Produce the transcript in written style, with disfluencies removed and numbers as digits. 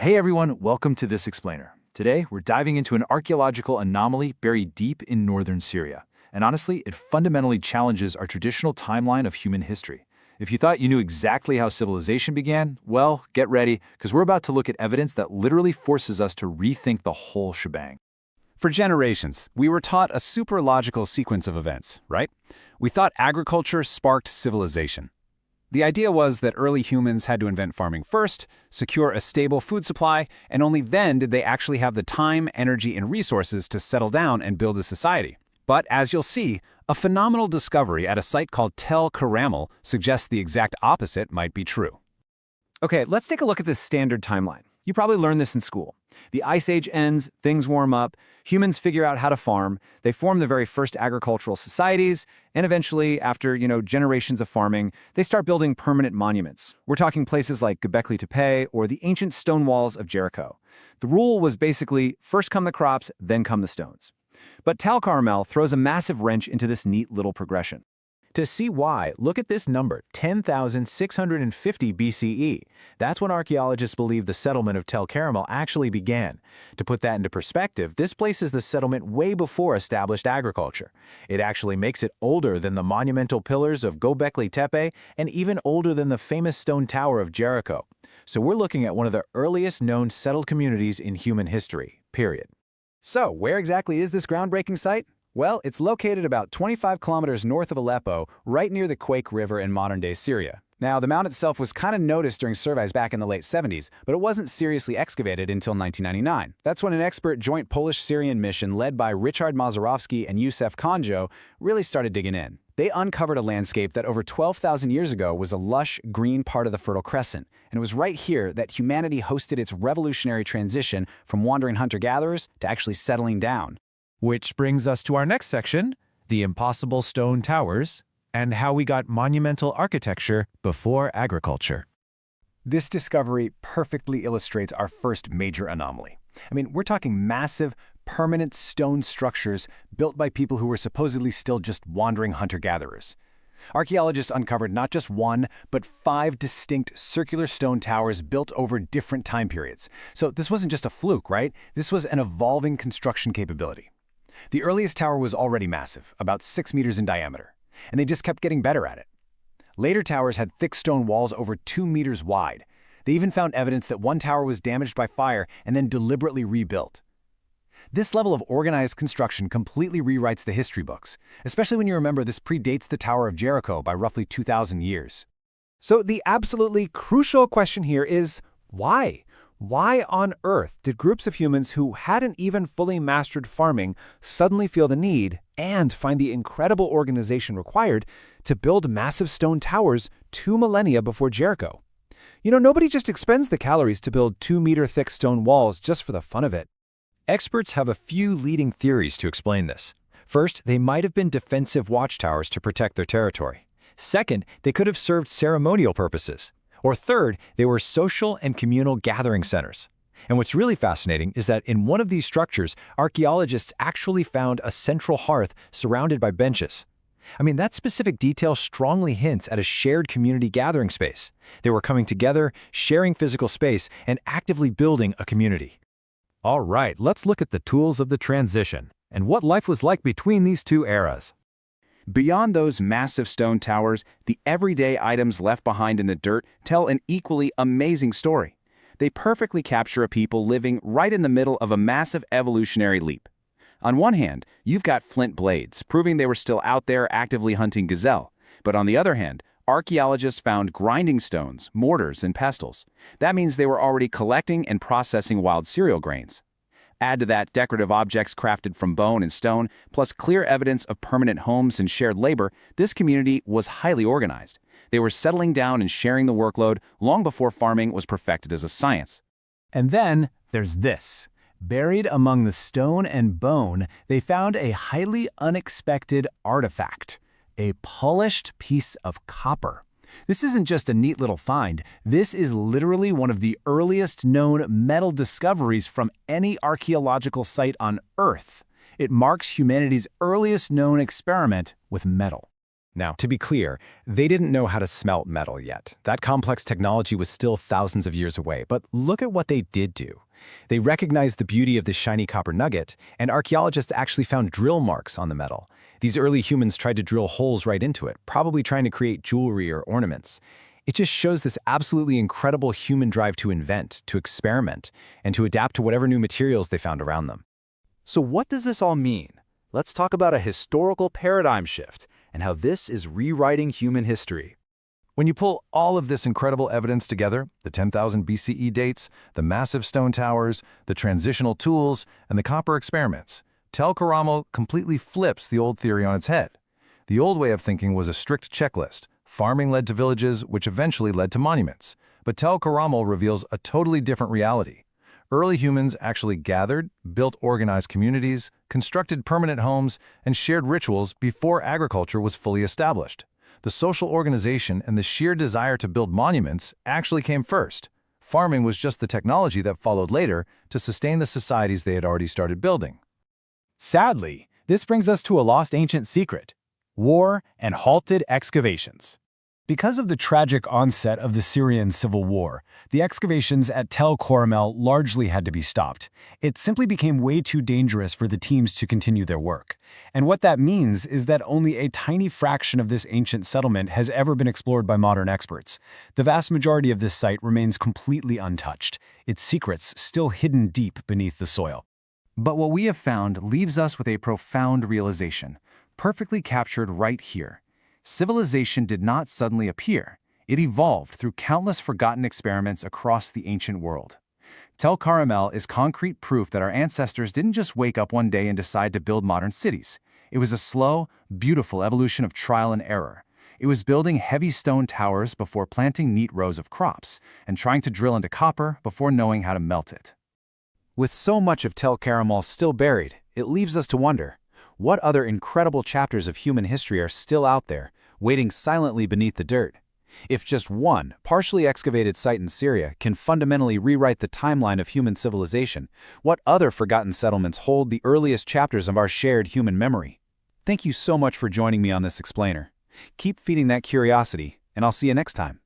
Hey everyone, welcome to This Explainer. Today, we're diving into an archaeological anomaly buried deep in northern Syria. And honestly, it fundamentally challenges our traditional timeline of human history. If you thought you knew exactly how civilization began, well, get ready, because we're about to look at evidence that literally forces us to rethink the whole shebang. For generations, we were taught a super logical sequence of events, right? We thought agriculture sparked civilization. The idea was that early humans had to invent farming first, secure a stable food supply, and only then did they actually have the time, energy, and resources to settle down and build a society. But as you'll see, a phenomenal discovery at a site called Tel Al-Qaramel suggests the exact opposite might be true. Okay, let's take a look at this standard timeline. You probably learned this in school. The Ice Age ends, things warm up, humans figure out how to farm, they form the very first agricultural societies, and eventually, after, generations of farming, they start building permanent monuments. We're talking places like Göbekli Tepe or the ancient stone walls of Jericho. The rule was basically, first come the crops, then come the stones. But Tel Al-Qaramel throws a massive wrench into this neat little progression. To see why, look at this number, 10,650 BCE. That's when archaeologists believe the settlement of Tel Al-Qaramel actually began. To put that into perspective, this places the settlement way before established agriculture. It actually makes it older than the monumental pillars of Göbekli Tepe and even older than the famous stone tower of Jericho. So we're looking at one of the earliest known settled communities in human history, period. So, where exactly is this groundbreaking site? Well, it's located about 25 kilometers north of Aleppo, right near the Quake River in modern-day Syria. Now, the mound itself was kind of noticed during surveys back in the late 70s, but it wasn't seriously excavated until 1999. That's when an expert joint Polish-Syrian mission led by Richard Mazurowski and Józef Konjo really started digging in. They uncovered a landscape that over 12,000 years ago was a lush, green part of the Fertile Crescent, and it was right here that humanity hosted its revolutionary transition from wandering hunter-gatherers to actually settling down. Which brings us to our next section, the impossible stone towers, and how we got monumental architecture before agriculture. This discovery perfectly illustrates our first major anomaly. We're talking massive, permanent stone structures built by people who were supposedly still just wandering hunter-gatherers. Archaeologists uncovered not just one, but 5 distinct circular stone towers built over different time periods. So this wasn't just a fluke, right? This was an evolving construction capability. The earliest tower was already massive, about 6 meters in diameter, and they just kept getting better at it. Later towers had thick stone walls over 2 meters wide. They even found evidence that one tower was damaged by fire and then deliberately rebuilt. This level of organized construction completely rewrites the history books, especially when you remember this predates the Tower of Jericho by roughly 2,000 years. So the absolutely crucial question here is, why? Why on earth did groups of humans who hadn't even fully mastered farming suddenly feel the need and find the incredible organization required to build massive stone towers 2 millennia before Jericho? Nobody just expends the calories to build 2-meter-thick stone walls just for the fun of it. Experts have a few leading theories to explain this. First, they might have been defensive watchtowers to protect their territory. Second, they could have served ceremonial purposes. Or third, they were social and communal gathering centers. And what's really fascinating is that in one of these structures, archaeologists actually found a central hearth surrounded by benches. That specific detail strongly hints at a shared community gathering space. They were coming together, sharing physical space, and actively building a community. All right, let's look at the tools of the transition and what life was like between these two eras. Beyond those massive stone towers, the everyday items left behind in the dirt tell an equally amazing story. They perfectly capture a people living right in the middle of a massive evolutionary leap. On one hand, you've got flint blades, proving they were still out there actively hunting gazelle. But on the other hand, archaeologists found grinding stones, mortars, and pestles. That means they were already collecting and processing wild cereal grains. Add to that decorative objects crafted from bone and stone, plus clear evidence of permanent homes and shared labor, this community was highly organized. They were settling down and sharing the workload long before farming was perfected as a science. And then there's this. Buried among the stone and bone, they found a highly unexpected artifact, a polished piece of copper. This isn't just a neat little find. This is literally one of the earliest known metal discoveries from any archaeological site on Earth. It marks humanity's earliest known experiment with metal. Now, to be clear, they didn't know how to smelt metal yet. That complex technology was still thousands of years away, but look at what they did do. They recognized the beauty of this shiny copper nugget, and archaeologists actually found drill marks on the metal. These early humans tried to drill holes right into it, probably trying to create jewelry or ornaments. It just shows this absolutely incredible human drive to invent, to experiment, and to adapt to whatever new materials they found around them. So what does this all mean? Let's talk about a historical paradigm shift and how this is rewriting human history. When you pull all of this incredible evidence together, the 10,000 BCE dates, the massive stone towers, the transitional tools, and the copper experiments, Tel Al-Qaramel completely flips the old theory on its head. The old way of thinking was a strict checklist. Farming led to villages, which eventually led to monuments. But Tel Al-Qaramel reveals a totally different reality. Early humans actually gathered, built organized communities, constructed permanent homes, and shared rituals before agriculture was fully established. The social organization and the sheer desire to build monuments actually came first. Farming was just the technology that followed later to sustain the societies they had already started building. Sadly, this brings us to a lost ancient secret: war and halted excavations. Because of the tragic onset of the Syrian civil war, the excavations at Tel Al-Qaramel largely had to be stopped. It simply became way too dangerous for the teams to continue their work. And what that means is that only a tiny fraction of this ancient settlement has ever been explored by modern experts. The vast majority of this site remains completely untouched, its secrets still hidden deep beneath the soil. But what we have found leaves us with a profound realization, perfectly captured right here. Civilization did not suddenly appear. It evolved through countless forgotten experiments across the ancient world. Tel Al-Qaramel is concrete proof that our ancestors didn't just wake up one day and decide to build modern cities. It was a slow, beautiful evolution of trial and error. It was building heavy stone towers before planting neat rows of crops, and trying to drill into copper before knowing how to melt it. With so much of Tel Al-Qaramel still buried, it leaves us to wonder, what other incredible chapters of human history are still out there, waiting silently beneath the dirt? If just one partially excavated site in Syria can fundamentally rewrite the timeline of human civilization, what other forgotten settlements hold the earliest chapters of our shared human memory? Thank you so much for joining me on this explainer. Keep feeding that curiosity, and I'll see you next time.